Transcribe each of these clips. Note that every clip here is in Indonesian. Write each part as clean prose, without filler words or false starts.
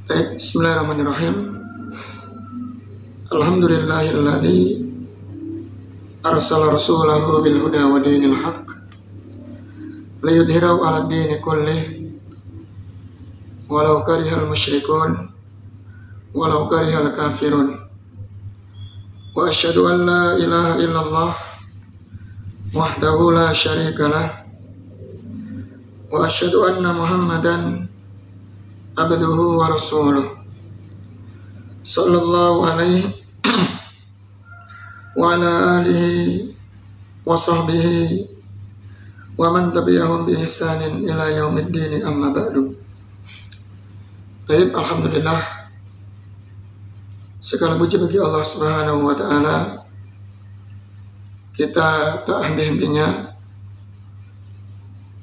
Bismillahirrahmanirrahim. Alhamdulillahilladzi arsala rasulahu bil huda wa dinil haqq liyudhhirahu 'ala ad-dini kullih walau karihal musyrikun walau karihal kafirun. Wa asyhadu an la ilaha illallah wahdahu la syarikalah wa asyhadu anna Muhammadan abduhu wa rasuluh sallallahu alaihi wa ala alihi wa sahbihi wa man tabi'ahum bi ihsanin ila yaumiddin, amma ba'du. Baik, alhamdulillah, segala puji bagi Allah Subhanahu wa taala. Kita tak henti-hentinya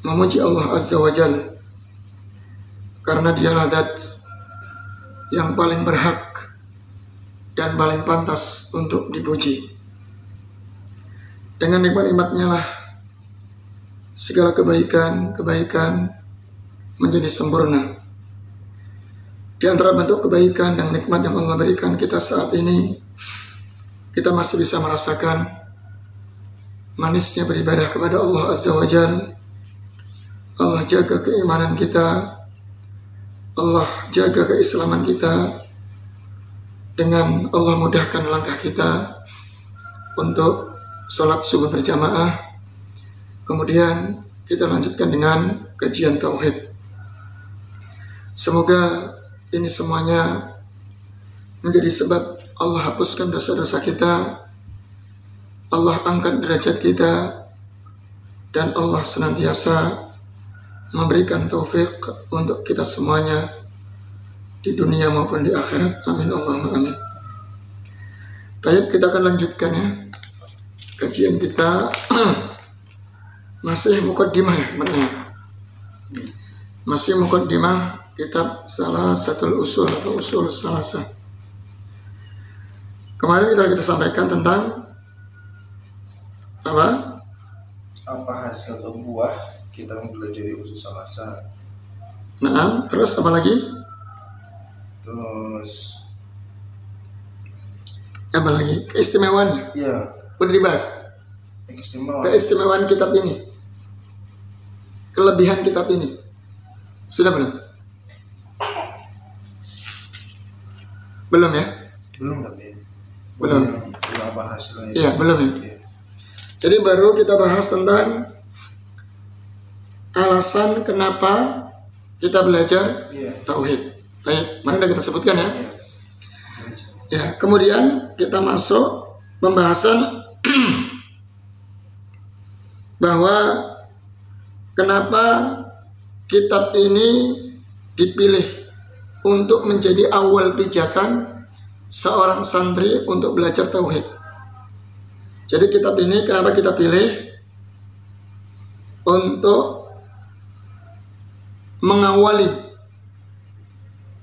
memuji Allah Azza wa Jalla, karena dialah zat yang paling berhak dan paling pantas untuk dipuji. Dengan nikmat-nikmatnya lah segala kebaikan menjadi sempurna. Di antara bentuk kebaikan dan nikmat yang Allah berikan kita saat ini, kita masih bisa merasakan manisnya beribadah kepada Allah Azza wa Jalla. Allah jaga keimanan kita, Allah jaga keislaman kita, dengan Allah mudahkan langkah kita untuk sholat subuh berjamaah. Kemudian kita lanjutkan dengan kajian tauhid. Semoga ini semuanya menjadi sebab Allah hapuskan dosa-dosa kita, Allah angkat derajat kita, dan Allah senantiasa memberikan taufik untuk kita semuanya di dunia maupun di akhirat. Amin Allahumma amin. Baik, kita akan lanjutkan ya kajian kita. Masih muqaddimah ya, masih muqaddimah kitab Salasatul Usul atau Usul Salasa. Kemarin kita sampaikan tentang apa hasil atau buah kita mempelajari usul salasa. Nah, terus apa lagi? Terus apa lagi? Keistimewaan. Iya. Udah dibahas. Keistimewaan kitab ini. Kelebihan kitab ini. Sudah belum? Belum ya? Belum tapi. Belum bahas hasilnya. Iya, belum ya. Iya. Jadi baru kita bahas tentang alasan kenapa kita belajar tauhid. Baik, mari kita sebutkan ya. Ya, kemudian kita masuk pembahasan bahwa kenapa kitab ini dipilih untuk menjadi awal pijakan seorang santri untuk belajar tauhid. Jadi kitab ini kenapa kita pilih untuk mengawali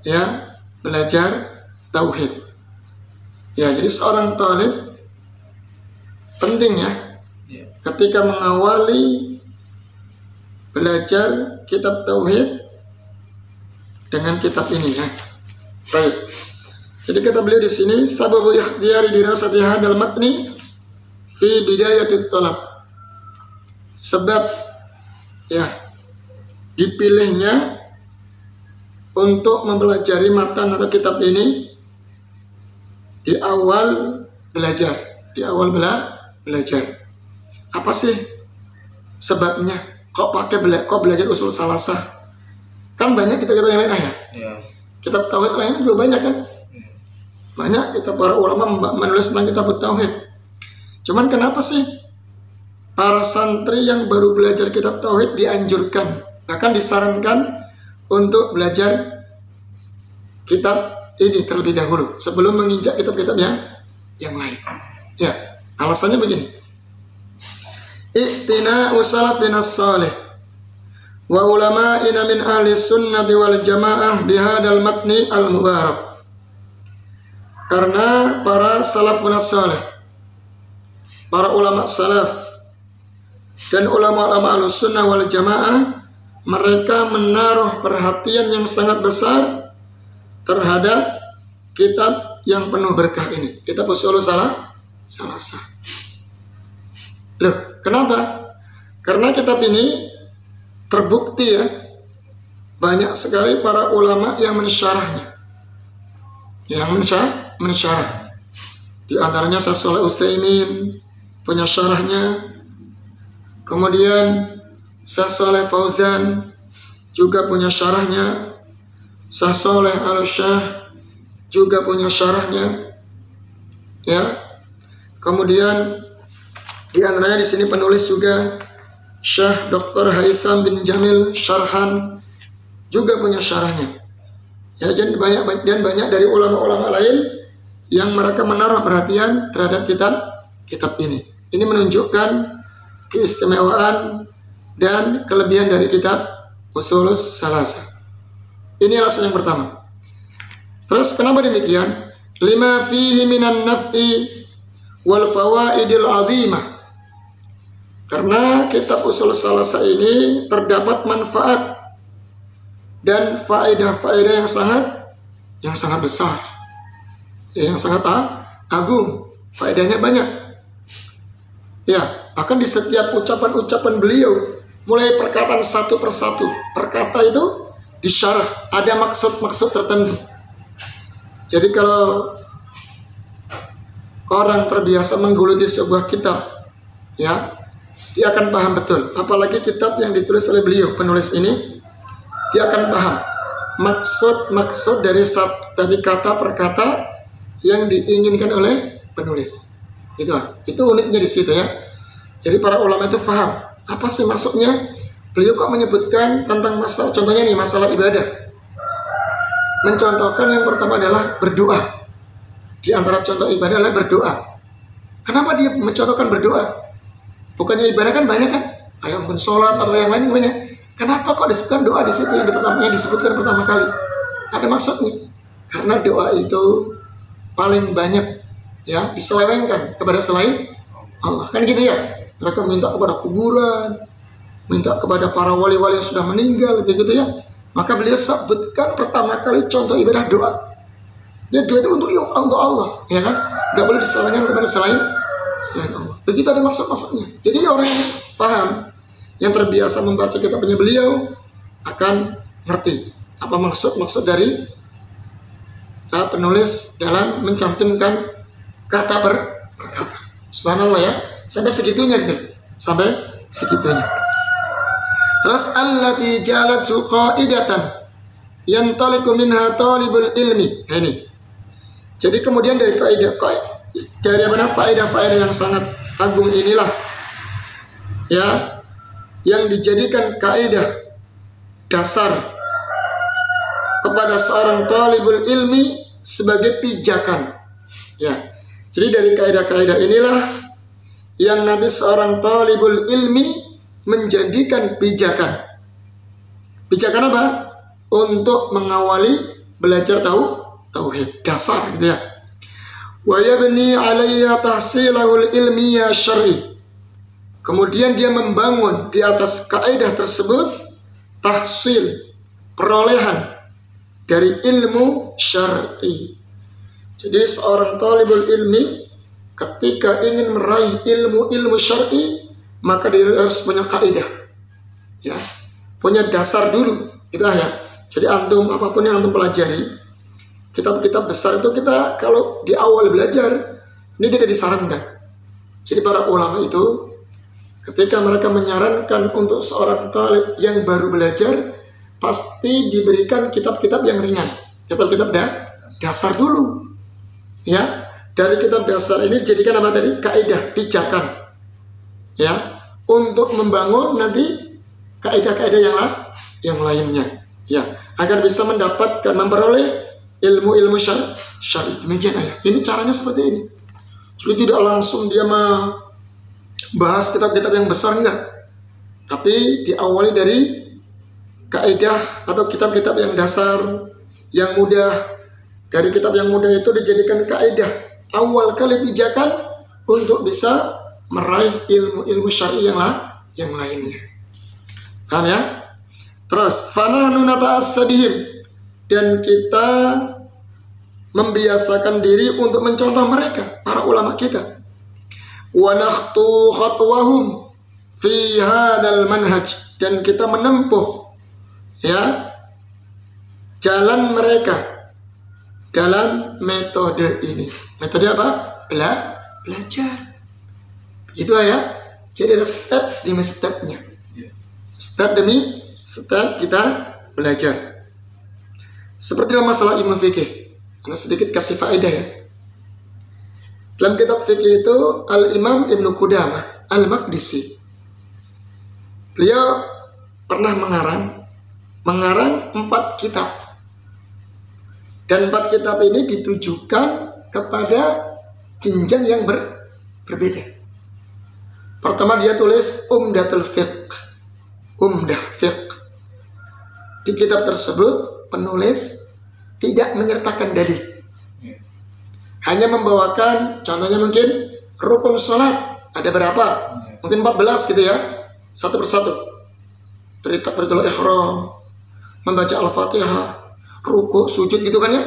ya belajar tauhid. Ya, jadi seorang talib penting ya ketika mengawali belajar kitab tauhid dengan kitab ini ya. Baik. Jadi kata beliau di sini, sababu ikhtiyari dirasati hadal matni fi bidayatit talab. Sebab ya dipilihnya untuk mempelajari matan atau kitab ini di awal belajar, belajar. Apa sih sebabnya? Kok belajar usul salasah? Kan banyak kitab yang lain ya. Kitab tauhid lainnya juga banyak kan? Banyak kita para ulama menulis tentang kitab tauhid. Cuman kenapa sih para santri yang baru belajar kitab tauhid dianjurkan, bahkan disarankan untuk belajar kitab ini terlebih dahulu sebelum menginjak kitab-kitab yang lain? Ya, alasannya begini. Iktina usalafina salih wa ulama'ina min ahli sunnati wal jamaah bihadal matni al mubarak. Karena para salafun salih, para ulama salaf dan ulama-ulama ahlus sunnah wal jamaah, mereka menaruh perhatian yang sangat besar terhadap kitab yang penuh berkah ini, kitab Ushulus Salasa. Loh, kenapa? Karena kitab ini terbukti ya, banyak sekali para ulama yang mensyarahnya. Yang mensyarah. Di antaranya Syekh Shalih Utsaimin punya syarahnya. Kemudian Syekh Shalih Fauzan juga punya syarahnya. Syekh Shalih Al-Syekh juga punya syarahnya. Ya. Kemudian di antaranya di sini penulis juga Syekh Dr. Haitham bin Jamil Syarhan juga punya syarahnya. Ya, dan banyak dari ulama-ulama lain yang mereka menaruh perhatian terhadap kitab ini. Ini menunjukkan keistimewaan dan kelebihan dari kitab Ushulus Salasa. Ini alasan yang pertama. Terus kenapa demikian? Lima fihi minan naf'i wal fawaidil azimah. Karena kitab Ushulus Salasa ini terdapat manfaat dan faedah-faedah yang sangat besar, yang sangat agung. Faedahnya banyak. Ya, bahkan di setiap ucapan-ucapan beliau, mulai perkataan satu persatu, perkata itu disyarah, ada maksud-maksud tertentu. Jadi kalau orang terbiasa menggeluti sebuah kitab, ya, dia akan paham betul. Apalagi kitab yang ditulis oleh beliau, penulis ini, dia akan paham maksud-maksud dari kata per kata yang diinginkan oleh penulis. Itu uniknya di situ ya. Jadi para ulama itu paham apa sih maksudnya. Beliau kok menyebutkan tentang masalah, contohnya nih masalah ibadah. Mencontohkan yang pertama adalah berdoa. Di antara contoh ibadah adalah berdoa. Kenapa dia mencontohkan berdoa? Bukannya ibadah kan banyak kan? Kayak mungkin sholat atau yang lain banyak. Kenapa kok disebutkan doa di situ yang disebutkan pertama kali? Ada maksudnya. Karena doa itu paling banyak ya diselewengkan kepada selain Allah. Kan gitu ya. Mereka minta kepada kuburan, minta kepada para wali-wali yang sudah meninggal, begitu ya. Maka beliau sebutkan pertama kali contoh ibadah doa. Ya doa itu untuk Allah, ya kan? Gak boleh diselewengkan kepada selain Allah. Begitu ada maksud-maksudnya. Jadi orang yang paham, yang terbiasa membaca kitabnya beliau akan ngerti apa maksud dari penulis dalam mencantumkan kata per kata. Subhanallah ya, sampai segitunya gitu, sampai segitunya. Terus allati jalatu qaidatan yantaliqu minha talibul ilmi. Nah, ini. Jadi kemudian dari faedah-faedah yang sangat agung inilah ya yang dijadikan kaidah dasar kepada seorang talibul ilmi sebagai pijakan. Ya. Jadi dari kaidah-kaidah inilah yang nanti seorang talibul ilmi menjadikan pijakan. Pijakan apa? Untuk mengawali belajar tauhid dasar gitu ya. Wa yabni 'alayya tahsilahul ilmiyya syar'i. Kemudian dia membangun di atas kaidah tersebut tahsil, perolehan dari ilmu syar'i. Jadi seorang talibul ilmi ketika ingin meraih ilmu syar'i, maka dia harus punya kaidah. Ya, punya dasar dulu. Itulah ya. Jadi antum apapun yang antum pelajari, kitab-kitab besar itu kita kalau di awal belajar ini tidak disarankan. Jadi para ulama itu ketika mereka menyarankan untuk seorang talib yang baru belajar, pasti diberikan kitab-kitab yang ringan, kitab-kitab dasar dulu. Ya, dari kitab dasar ini jadikan apa tadi? Kaidah, pijakan. Ya, untuk membangun nanti kaidah-kaidah yang lainnya. Ya, agar bisa mendapatkan, memperoleh ilmu syar'i. Demikian ya. Ini caranya seperti ini. Jadi tidak langsung dia bahas kitab-kitab yang besar, enggak. Tapi diawali dari kaidah atau kitab-kitab yang dasar, yang mudah. Dari kitab yang mudah itu dijadikan kaidah awal kali pijakan untuk bisa meraih ilmu syar'i yang lainnya. Paham ya? Terus fanahnu nata'assa bihim, dan kita membiasakan diri untuk mencontoh mereka, para ulama kita. Wa nakhtu khatwahum fi hadzal manhaj, dan kita menempuh ya jalan mereka dalam metode ini. Metode apa? Belajar. Begitu ya. Jadi ada step demi stepnya. Step demi step kita belajar. Seperti dalam masalah ilmu fikih. Karena sedikit kasih faedah ya. Dalam kitab fikih itu Al-Imam Ibnu Qudamah Al-Maqdisi, beliau pernah mengarang 4 kitab. Dan 4 kitab ini ditujukan kepada jenjang yang berbeda. Pertama dia tulis Umdatul Fiqh, Umdah Fiqh. Di kitab tersebut penulis tidak menyertakan dalil, hanya membawakan contohnya mungkin rukun sholat ada berapa, mungkin 14 gitu ya, satu persatu. Dari takbiratul ihram, membaca Al-Fatihah, ruku, sujud gitu kan ya.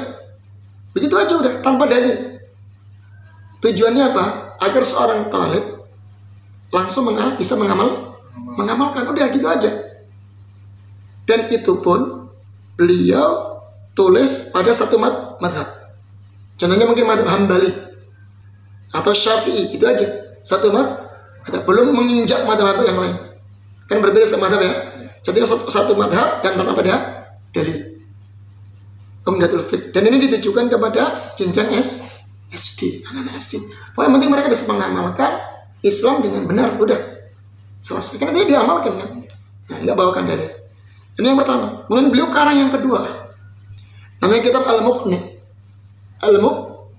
Begitu aja udah, tanpa dalil. Tujuannya apa? Agar seorang talib langsung bisa mengamalkan, udah gitu aja. Dan itu pun beliau tulis pada satu madhab. Contohnya mungkin madhab Hambali atau Syafi'i, itu aja. Satu madhab, belum menginjak madhab yang lain. Kan berbeda sama madhab ya. Jadi satu madhab dan tanpa ada dalil. Umdatul Fiqh. Dan ini ditujukan kepada jenjang SD, anak-anak SD. Pokoknya yang penting mereka bisa mengamalkan Islam dengan benar, udah selesai. Karena dia diamalkan kan, nah, nggak bawakan dalil. Ini yang pertama. Kemudian beliau karang yang kedua, namanya kitab Al-Muqnid.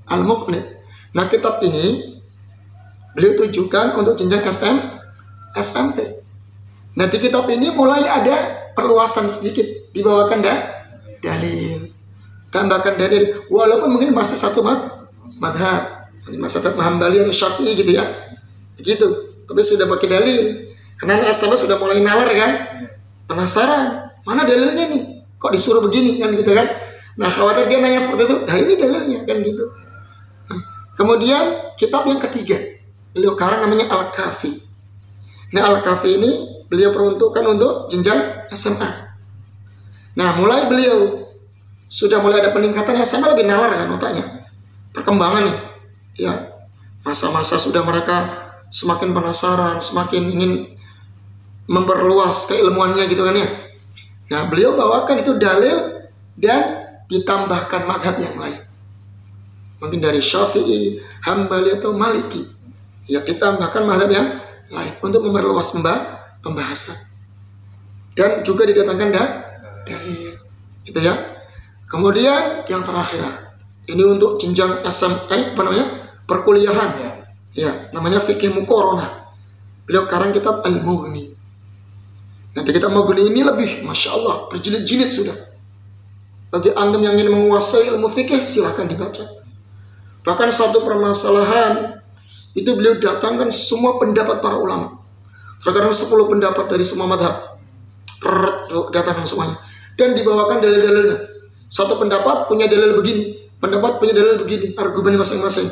Al-Muqnid. Nah kitab ini beliau tujukan untuk jenjang SMP. Nah di kitab ini mulai ada perluasan sedikit, dibawakan dalil, tambahkan dalil, walaupun mungkin masih satu madhab, masih satu Hambali atau Syafi'i gitu ya, begitu. Tapi sudah pakai dalil, karena anak SMA sudah mulai nalar kan, penasaran, mana dalilnya nih, kok disuruh begini kan gitu kan. Nah khawatir dia nanya seperti itu, nah ini dalilnya kan gitu. Nah, kemudian kitab yang ketiga beliau karang namanya Al-Kafi. Nah Al-Kafi ini beliau peruntukkan untuk jenjang SMA. Nah mulai beliau sudah mulai ada peningkatan, SMA lebih nalar kan otaknya, perkembangan nih ya, masa-masa sudah mereka semakin penasaran, semakin ingin memperluas keilmuannya gitu kan ya. Nah beliau bawakan itu dalil dan ditambahkan madhab yang lain, mungkin dari Syafi'i, Hambali atau Maliki ya, ditambahkan madhab yang lain untuk memperluas pembahasan. Dan juga didatangkan dalil gitu ya. Kemudian yang terakhir, ini untuk jenjang SMA, perkuliahan ya, namanya fikih muqaranah. Beliau karang kitab Al-Mughni. Nah di kitab Mughni ini lebih, masya Allah, berjilid-jilid sudah. Bagi antum yang ingin menguasai ilmu fikih, silahkan dibaca. Bahkan satu permasalahan itu beliau datangkan semua pendapat para ulama. Terkadang 10 pendapat dari semua madhab, datangkan semuanya dan dibawakan dalil-dalilnya. Satu pendapat punya dalil begini, pendapat punya dalil begini, argumen masing-masing.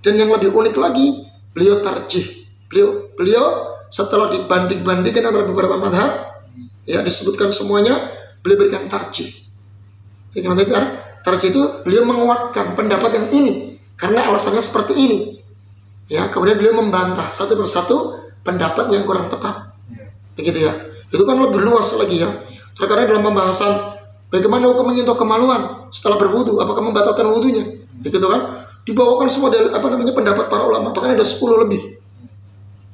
Dan yang lebih unik lagi, beliau tarjih. Beliau setelah dibanding-bandingkan antara beberapa madhab, ya disebutkan semuanya, beliau berikan tarjih. Tarjih itu beliau menguatkan pendapat yang ini karena alasannya seperti ini. Ya, kemudian beliau membantah satu persatu pendapat yang kurang tepat. Begitu ya. Itu kan lebih luas lagi ya. Terkadang dalam pembahasan bagaimana hukum menyentuh kemaluan setelah berwudu, apakah membatalkan wudunya? Begitu kan? Dibawakan semua dari pendapat para ulama, bahkan ada 10 lebih.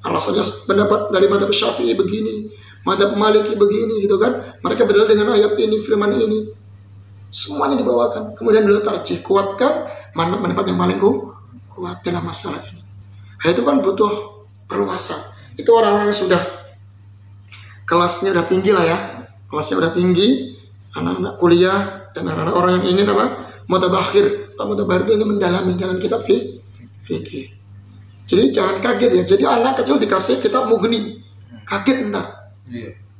Alasannya pendapat dari madhab Syafi'i begini, madhab Maliki begini gitu kan. Mereka berdalil dengan ayat ini, firman ini. Semuanya dibawakan. Kemudian beliau tarjih, kuatkan pendapat yang paling kuat dalam masalah ini. Nah, itu kan butuh perluasan. Itu orang-orang yang sudah kelasnya udah tinggi lah ya. Kelasnya udah tinggi, anak-anak kuliah dan anak-anak orang yang ingin mutabakhir atau mutabakhir ini mendalami dalam kitab fikih. Jadi jangan kaget ya. Jadi anak kecil dikasih kitab Mughni, kaget entar.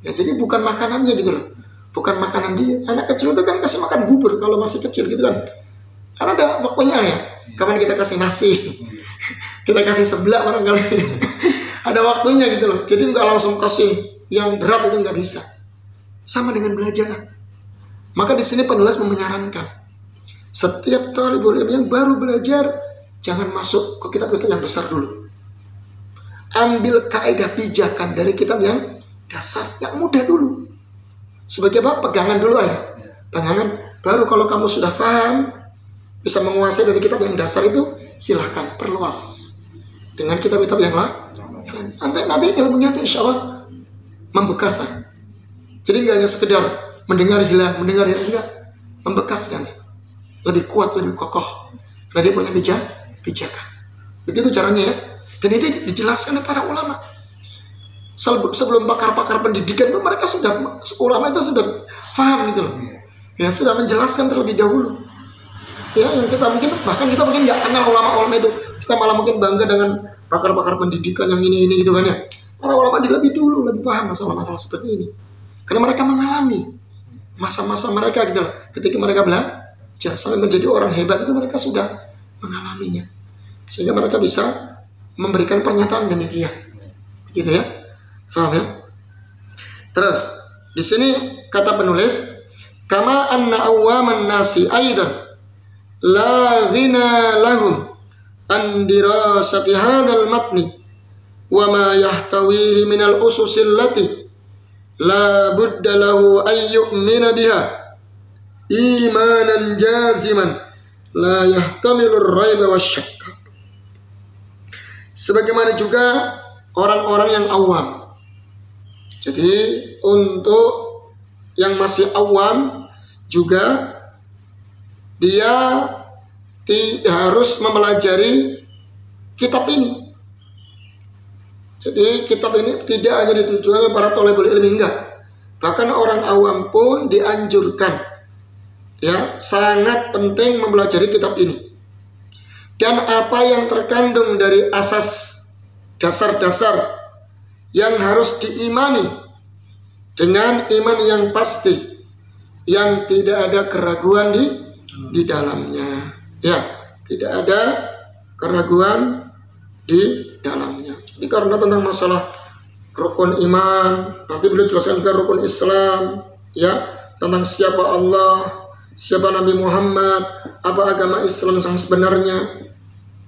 Ya jadi bukan makanannya gitu loh. bukan makanan dia. Anak kecil itu kan kasih makan bubur kalau masih kecil gitu kan. Karena ada waktunya ya. Kapan kita kasih nasi, kita kasih seblak barangkali. Ada waktunya gitu loh. Jadi nggak langsung kasih yang berat, itu nggak bisa. Sama dengan belajar. Maka di sini penulis menyarankan setiap thalibul ilmi yang baru belajar jangan masuk ke kitab-kitab yang besar dulu. Ambil kaidah pijakan dari kitab yang dasar, yang mudah dulu. Sebagai apa? Pegangan dulu ya. Pegangan. Baru kalau kamu sudah paham, bisa menguasai dari kitab yang dasar itu, silahkan perluas dengan kitab-kitab yang lain. Nanti ilmunya itu insya Allah membekas lah. Jadi nggak hanya sekedar mendengar hilang, membekas kan, lebih kuat, lebih kokoh. Karena dia punya pijakan. Begitu caranya ya. Dan itu dijelaskan oleh para ulama. Sebelum pakar-pakar pendidikan itu mereka ulama itu sudah paham gitu loh. Ya sudah menjelaskan terlebih dahulu. Ya, yang kita mungkin nggak kenal ulama-ulama itu, kita malah mungkin bangga dengan pakar-pakar pendidikan yang ini gitu kan ya. Para ulama lebih dulu lebih paham masalah-masalah seperti ini, karena mereka mengalami masa-masa mereka gitu loh. Ketika mereka belajar sampai menjadi orang hebat itu mereka sudah mengalaminya, sehingga mereka bisa memberikan pernyataan demikian, gitu ya, paham ya? Terus di sini kata penulis, kama anna awaman nasi aidan la ghina lahum an dirasati hadzal matni wa ma yahtawihi min al ususil lati la budda lahu ay yu'mina biha imanan jaziman la yahtamilu ar-raiba wasyakka. Sebagaimana juga orang-orang yang awam. Jadi untuk yang masih awam juga dia harus mempelajari kitab ini. Jadi kitab ini tidak hanya ditujukan oleh para thalibul ilmi, enggak. Bahkan orang awam pun dianjurkan, ya, sangat penting mempelajari kitab ini. Dan apa yang terkandung dari asas dasar-dasar yang harus diimani dengan iman yang pasti, yang tidak ada keraguan di dalamnya, ya, tidak ada keraguan di dalamnya. Jadi karena tentang masalah rukun iman, nanti beliau jelaskan juga rukun Islam, ya, tentang siapa Allah, siapa Nabi Muhammad, apa agama Islam yang sebenarnya.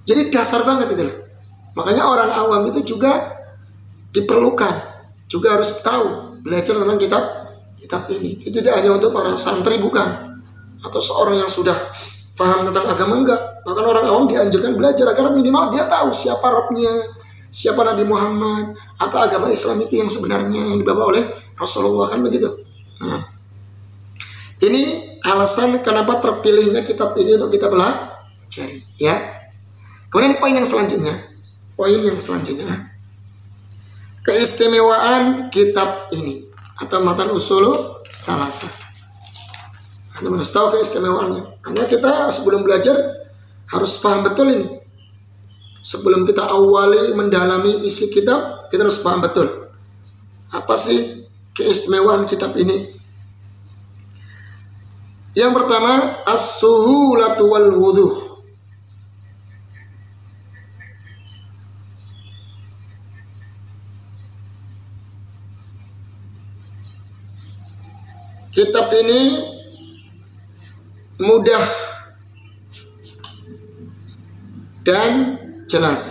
Jadi dasar banget itu loh. Makanya orang awam itu juga diperlukan, juga harus tahu, belajar tentang kitab ini. Itu tidak hanya untuk para santri, bukan, atau seorang yang sudah paham tentang agama, enggak. Bahkan orang awam dianjurkan belajar agar minimal dia tahu siapa Rabbnya, siapa Nabi Muhammad, apa agama Islam itu yang sebenarnya yang dibawa oleh Rasulullah, kan begitu. Nah, ini alasan kenapa terpilihnya kitab ini untuk kita pelajari, ya. Kemudian poin yang selanjutnya, keistimewaan kitab ini atau matan usul salasa. Anda harus tahu keistimewaannya, karena kita sebelum belajar harus paham betul ini. Sebelum kita awali mendalami isi kitab, kita harus paham betul apa sih keistimewaan kitab ini. Yang pertama, as-suhulatu wal wuduh. Kitab ini mudah dan jelas.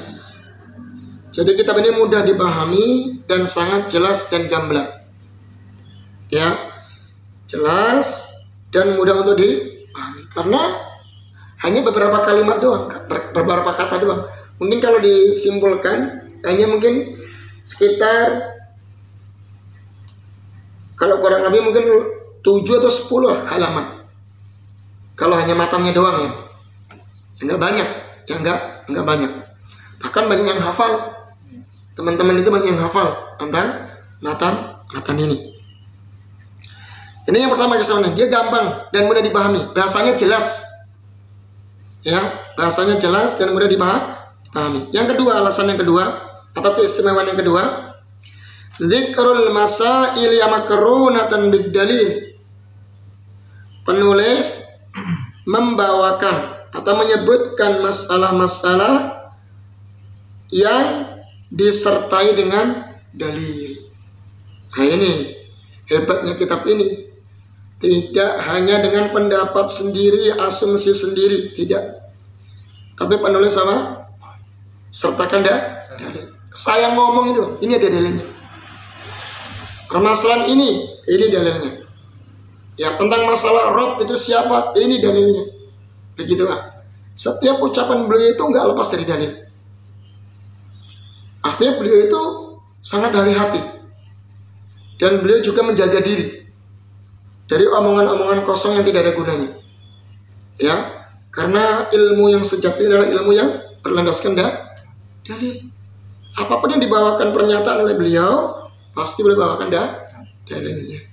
Jadi kitab ini mudah dipahami dan sangat jelas dan gamblang. Ya, jelas dan mudah untuk dipahami. Karena hanya beberapa kalimat doang, beberapa kata doang. Mungkin kalau disimpulkan hanya mungkin sekitar, kalau kurang lebih mungkin 7 atau 10 halaman. Kalau hanya matanya doang ya. Enggak banyak, ya enggak banyak. Bahkan banyak yang hafal. Teman-teman itu banyak yang hafal tentang matan ini. Ini yang pertama kesannya, dia gampang dan mudah dipahami. Bahasanya jelas. Ya, bahasanya jelas dan mudah dipahami. Yang kedua, alasan yang kedua atau keistimewaan yang kedua, dzikrul masail makrunatan bid dalil penulis membawakan atau menyebutkan masalah-masalah yang disertai dengan dalil. Nah ini hebatnya kitab ini. Tidak hanya dengan pendapat sendiri, asumsi sendiri, tidak. Tapi penulis apa? Sertakan dalil. Saya ngomong itu, ini ada dalilnya. Permasalahan ini dalilnya. Ya, tentang masalah Rob itu siapa? Ini dalilnya. Begitulah. Setiap ucapan beliau itu nggak lepas dari dalil. Artinya beliau itu sangat dari hati. Dan beliau juga menjaga diri dari omongan-omongan kosong yang tidak ada gunanya. Ya, karena ilmu yang sejati adalah ilmu yang berlandaskan dalil. Apapun yang dibawakan pernyataan oleh beliau, pasti boleh bawakan dalilnya.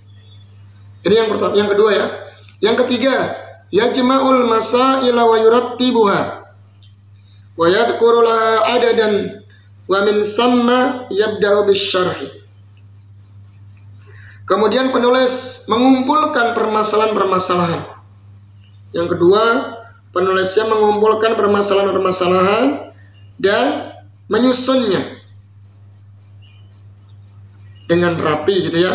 Ini yang pertama. Yang kedua ya. Yang ketiga, yajma'ul masaila wa yurattibuha wa yadhkuru laha adadan wa min samma yabda'u bisyarhi. Kemudian penulis mengumpulkan permasalahan-permasalahan. Yang kedua, penulisnya mengumpulkan permasalahan-permasalahan dan menyusunnya dengan rapi gitu ya.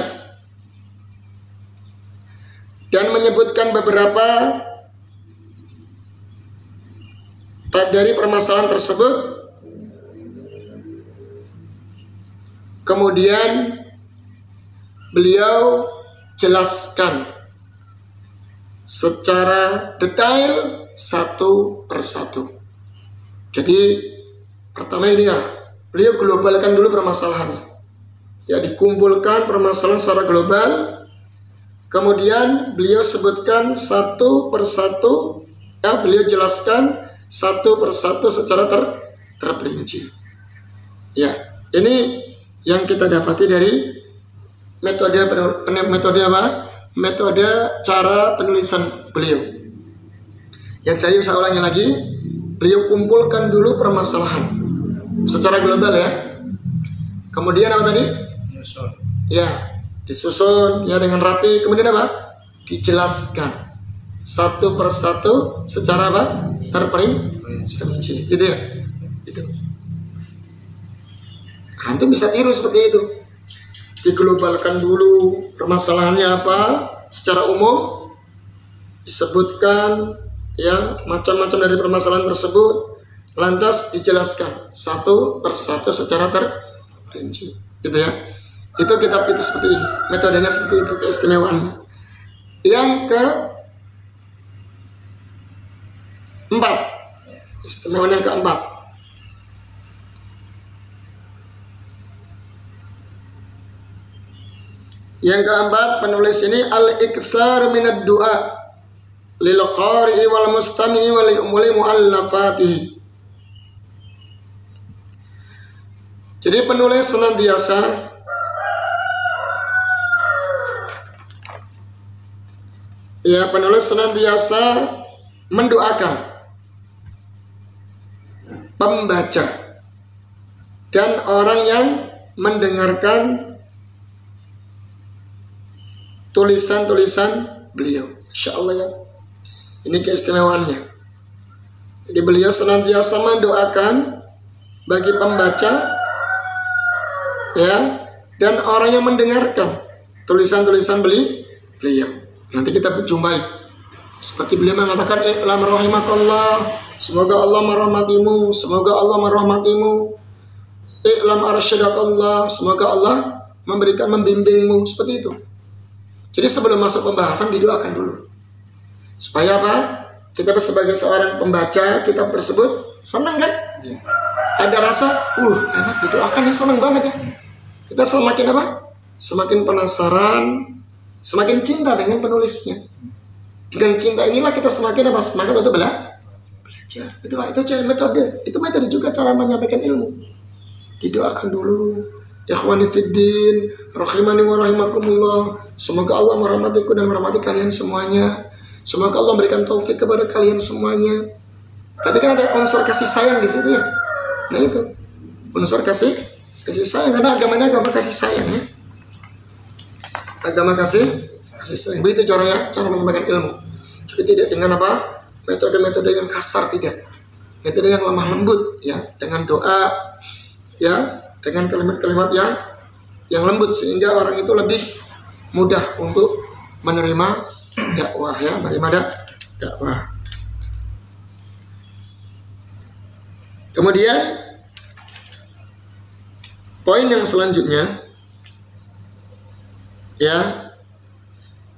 Dan menyebutkan beberapa dari permasalahan tersebut. Kemudian beliau jelaskan secara detail satu persatu. Jadi pertama ini ya, beliau globalkan dulu permasalahannya. Ya, dikumpulkan permasalahan secara global. Kemudian beliau sebutkan satu persatu, ya, beliau jelaskan satu persatu secara terperinci. Ya, ini yang kita dapati dari metode apa? Metode cara penulisan beliau. Yang saya ulangi lagi, beliau kumpulkan dulu permasalahan secara global ya. Kemudian apa tadi? Ya, disusun ya dengan rapi. Kemudian apa? Dijelaskan satu persatu secara apa? Terperinci. Gitu ya. Itu. Antum bisa tiru seperti itu. Diglobalkan dulu permasalahannya apa secara umum, disebutkan ya macam-macam dari permasalahan tersebut, lantas dijelaskan satu persatu secara terperinci, gitu ya. Itu kitab itu seperti ini, metodenya seperti itu, keistimewaannya. Yang keempat, istimewaan yang keempat, penulis ini al-iksar minad du'a lil qari'i wal mustami'i wal mu'allafatihi. Jadi penulis senantiasa mendoakan pembaca dan orang yang mendengarkan tulisan-tulisan beliau. Masya Allah ya. Ini keistimewaannya. Jadi beliau senantiasa mendoakan bagi pembaca ya, dan orang yang mendengarkan tulisan-tulisan beliau. Nanti kita berjumpai. Seperti beliau mengatakan, "I'lam rahimakallah." Semoga Allah merahmatimu, semoga Allah merahmatimu. "I'lam arsyadakallah." Semoga Allah membimbingmu. Seperti itu. Jadi sebelum masuk pembahasan didoakan dulu. Supaya apa? Kita sebagai seorang pembaca kitab tersebut senang kan? Ya. Ada rasa, enak didoakan ya, senang banget ya. Kita semakin apa? Semakin penasaran, semakin cinta dengan penulisnya. Dengan cinta inilah kita semakin apa? Semakin untuk belajar. Itu cara metode. Itu metode juga cara menyampaikan ilmu. Didoakan dulu. Ikhwani fiddin, rahimani wa rahimakumullah. Semoga Allah merahmatiku dan merahmati kalian semuanya. Semoga Allah memberikan taufik kepada kalian semuanya. Berarti kan ada unsur kasih sayang di situ ya. Nah itu unsur kasih sayang, karena agamanya agama kasih sayang ya. Agama kasih sayang. Begitu cara menyampaikan ilmu. Jadi tidak dengan apa? Metode-metode yang kasar, tidak. Metode yang lemah lembut, ya, dengan doa, ya, dengan kalimat-kalimat yang lembut, sehingga orang itu lebih mudah untuk menerima dakwah, ya, menerima dakwah. Kemudian poin yang selanjutnya, ya,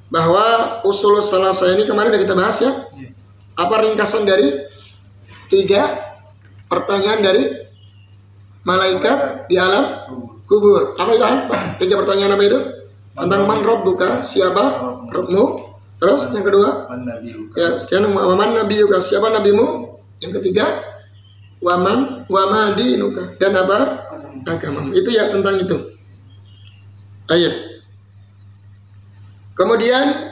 bahwa usul salasah ini kemarin sudah kita bahas, ya. Apa ringkasan dari 3 pertanyaan dari malaikat di alam kubur? Apa itu? 3 pertanyaan apa itu? Tentang man rabbuka, siapa Rabbmu? Terus yang kedua, ya, man nabiyuka, siapa nabimu? Yang ketiga, waman wama dinuka, dan apa agamamu. Itu ya, tentang itu. Ayo. Kemudian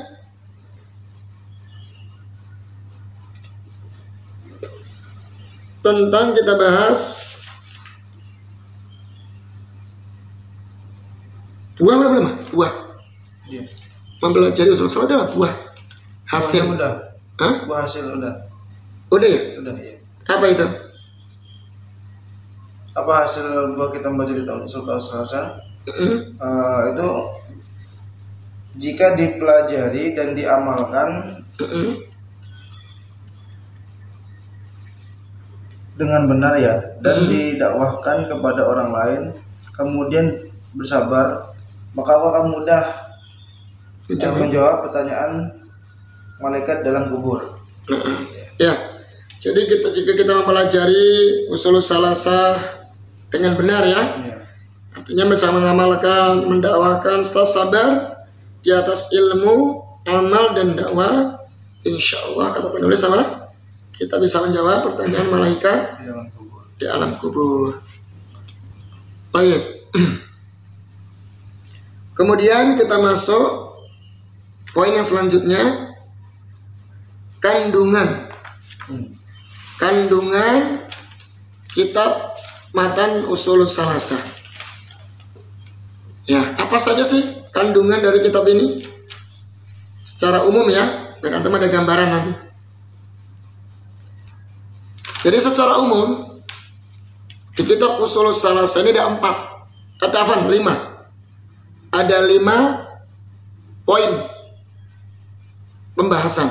tentang kita bahas buah, udah belum? Buah. Iya. Mempelajari usul salah adalah buah hasil. Udah. Hah? Buah hasil udah. Udah ya? Udah, ya. Apa itu? Apa hasil buah kita membaca di usul salasah? Itu jika dipelajari dan diamalkan dengan benar, ya, dan didakwahkan kepada orang lain, kemudian bersabar, maka Allah akan mudah menjawab pertanyaan malaikat dalam kubur. Ya, jadi jika kita mempelajari usul salasah dengan benar, ya, artinya bisa mengamalkan, mendakwahkan setelah sabar di atas ilmu, amal, dan dakwah, insya Allah, kata penulis apa? Kita bisa menjawab pertanyaan malaikat di alam kubur. Baik. Kemudian kita masuk poin yang selanjutnya, kandungan. Kandungan kitab Matan Usul Salasah. Ya, apa saja sih kandungan dari kitab ini? Secara umum, ya, dan antum ada gambaran nanti. Jadi secara umum di kitab Usul Salasah ini ada 5. Ada 5 poin pembahasan,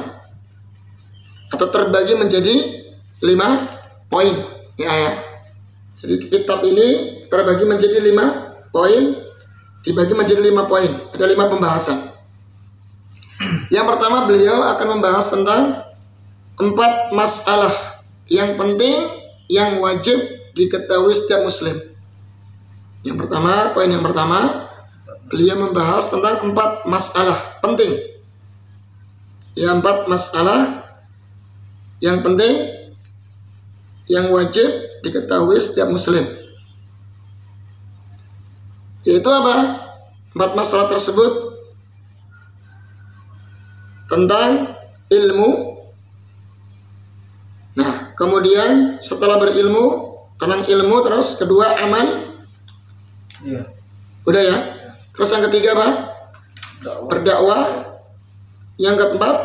atau terbagi menjadi 5 poin, ya, ya. Jadi kitab ini terbagi menjadi 5 poin, dibagi menjadi 5 poin. Ada 5 pembahasan. Yang pertama, beliau akan membahas tentang 4 masalah yang penting, yang wajib diketahui setiap muslim. Yang pertama, poin yang pertama, beliau membahas tentang 4 masalah penting. Ya, 4 masalah yang penting, yang wajib diketahui setiap muslim. Yaitu apa? 4 masalah tersebut tentang ilmu. Nah, kemudian setelah berilmu, tentang ilmu, terus kedua aman. Iya. Udah, ya. Terus yang ketiga apa? Berdakwah. Yang keempat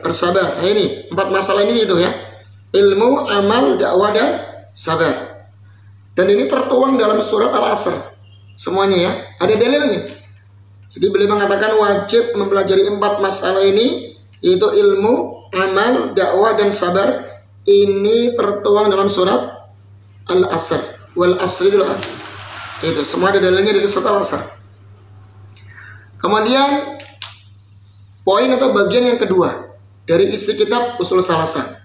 bersabar. Nah, ini 4 masalah ini itu, ya. Ilmu, amal, dakwah, dan sabar. Dan ini tertuang dalam surat Al-Asr. Semuanya, ya. Ada dalilnya. Jadi beliau mengatakan wajib mempelajari 4 masalah ini, yaitu ilmu, amal, dakwah, dan sabar. Ini tertuang dalam surat Al-Asr. Wal asri itu semua ada dalilnya dari surat Al-Asr. Kemudian poin atau bagian yang kedua dari isi kitab Usul Salasah,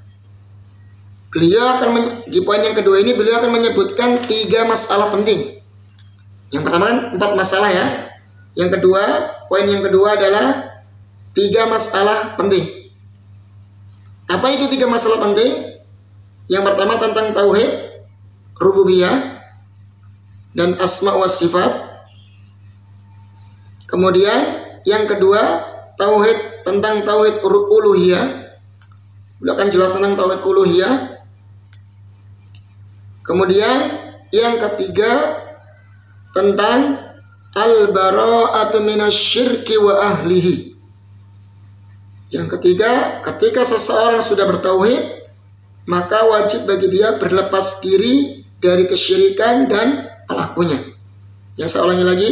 beliau akan di poin yang kedua ini beliau akan menyebutkan 3 masalah penting. Yang pertama kan 4 masalah, ya. Yang kedua, poin yang kedua adalah 3 masalah penting. Apa itu 3 masalah penting? Yang pertama tentang tauhid rububiyah dan asma wa sifat. Kemudian yang kedua, tentang tauhid uluhiyah. Beliau akan jelaskan tentang tauhid uluhiyah. Kemudian yang ketiga tentang al-bara'atu minasyirki wa ahlihi, Yang ketiga, ketika seseorang sudah bertauhid, maka wajib bagi dia berlepas diri dari kesyirikan dan pelakunya. Ya, saya ulangi lagi.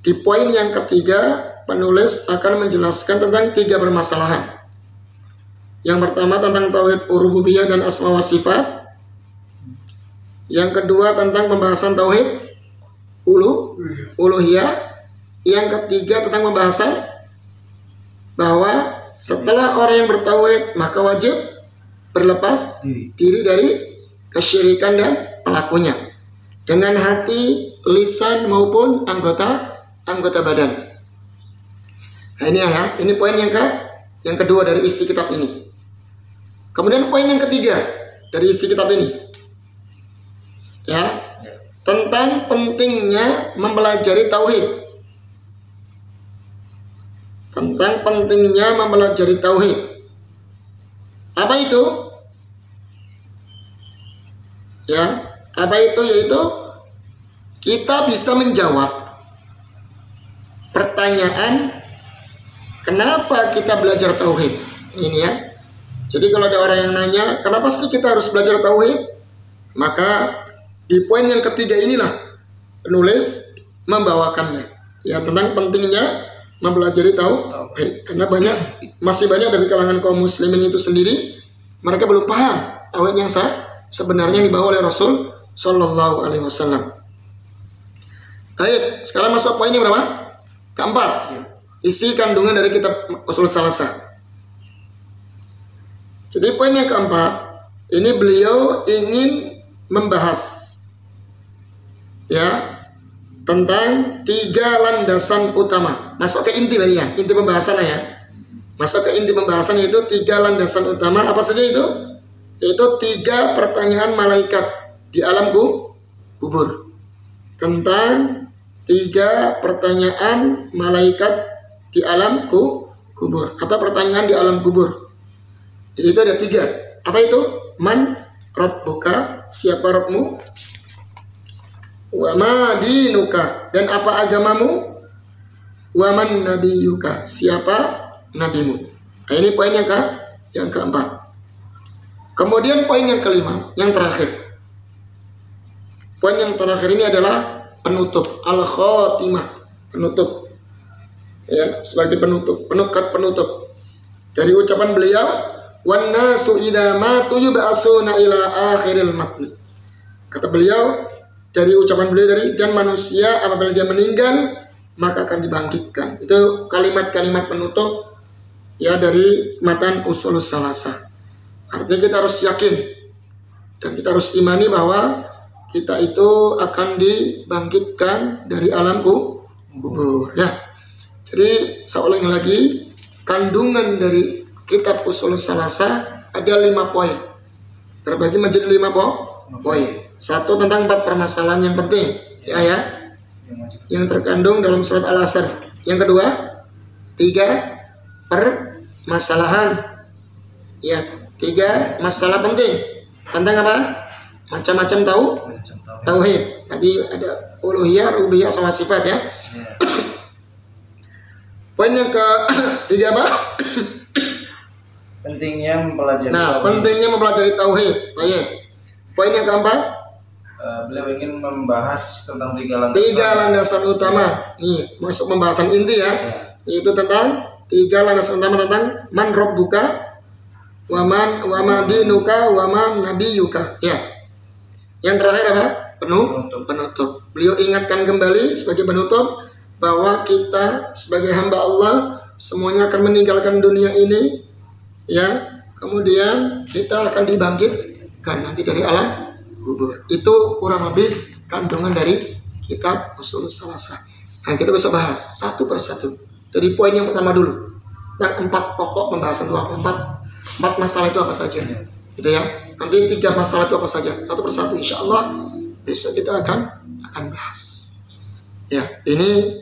Di poin yang ketiga, penulis akan menjelaskan tentang 3 permasalahan. Yang pertama tentang tauhid rububiyah dan asma wa sifat. Yang kedua tentang pembahasan tauhid uluhiyah. Yang ketiga tentang pembahasan bahwa setelah orang yang bertauhid maka wajib berlepas diri dari kesyirikan dan pelakunya dengan hati, lisan maupun anggota badan. Nah, ini ya, ini poin yang kedua dari isi kitab ini. Kemudian poin yang ketiga dari isi kitab ini, ya, tentang pentingnya mempelajari tauhid. Tentang pentingnya mempelajari tauhid. Apa itu? Ya, apa itu? Yaitu kita bisa menjawab pertanyaan kenapa kita belajar tauhid. Ini ya. Jadi kalau ada orang yang nanya, kenapa sih kita harus belajar tauhid? Maka di poin yang ketiga inilah penulis membawakannya. Ya, tentang pentingnya mempelajari tauhid. Karena masih banyak dari kalangan kaum muslimin itu sendiri, mereka belum paham tauhid yang sebenarnya dibawa oleh Rasul Shallallahu Alaihi Wasallam. Baik, sekarang masuk poinnya berapa? Keempat. Isi kandungan dari kitab Ushul Salasah. Jadi poin yang keempat, ini beliau ingin membahas ya tentang 3 landasan utama. Masuk ke inti tadi ya, inti pembahasannya ya. Masuk ke inti pembahasan yaitu 3 landasan utama. Apa saja itu? Yaitu 3 pertanyaan malaikat di alam kubur. Tentang 3 pertanyaan malaikat di alam kubur atau pertanyaan di alam kubur. Jadi itu ada 3. Apa itu? Man rabbuka, siapa Rabbmu? Wa ma dinuka, dan apa agamamu? Wa man nabiyuka, siapa nabimu? Nah, ini poin yang keempat. Kemudian poin yang kelima, yang terakhir. Poin yang terakhir ini adalah penutup, al-khotimah, penutup. Ya, sebagai penutup. Dari ucapan beliau, wan nasu idza matu yub'asuna ila akhiril matni. Kata beliau, dari ucapan beliau dan manusia apabila dia meninggal maka akan dibangkitkan. Itu kalimat-kalimat penutup ya dari matan Ushul Salasah. Artinya kita harus yakin dan kita harus imani bahwa kita itu akan dibangkitkan dari alam kubur ya. Jadi saya ulangi lagi, kandungan dari kitab Ushul Salasah ada 5 poin. Terbagi menjadi 5 poin. 1 tentang 4 permasalahan yang penting ya yang terkandung dalam surat Al-Asr. Yang kedua, 3 permasalahan ya, 3 masalah penting tentang apa? Macam-macam tauhid. Tadi ada uluhiyah, rububiyah sama sifat ya. Poin yang ketiga apa? Pentingnya mempelajari tauhid. Pentingnya mempelajari tauhid. Baik. Poin yang keempat, beliau ingin membahas tentang 3 landasan utama. Nih, masuk pembahasan inti ya. Yaitu tentang 3 landasan utama tentang man rabbuka, wa ma dinuka, wa man nabiyuka. Ya. Yang terakhir apa? Penutup. Beliau ingatkan kembali sebagai penutup bahwa kita sebagai hamba Allah semuanya akan meninggalkan dunia ini ya, kemudian kita akan dibangkitkan nanti dari alam kubur. Itu kurang lebih kandungan dari kitab Ushul Salasah. Nah, kita bisa bahas satu persatu dari poin yang pertama dulu, tentang 4 pokok pembahasan itu apa, 4 masalah itu apa saja gitu ya. Nanti 3 masalah itu apa saja, satu persatu insya Allah besok kita akan bahas ya. Ini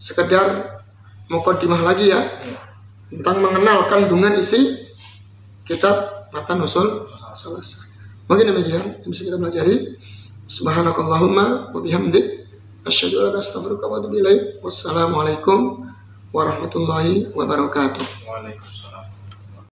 sekedar mukadimah lagi ya tentang mengenal kandungan isi kitab matan Ushul Salasah. Mungkin demikian yang bisa kita pelajari. Subhanakallahumma wa bihamdik asyhadu an la ilaha illa anta astaghfiruka wa atubu ilaik. Wassalamualaikum warahmatullahi wabarakatuh. Waalaikumsalam.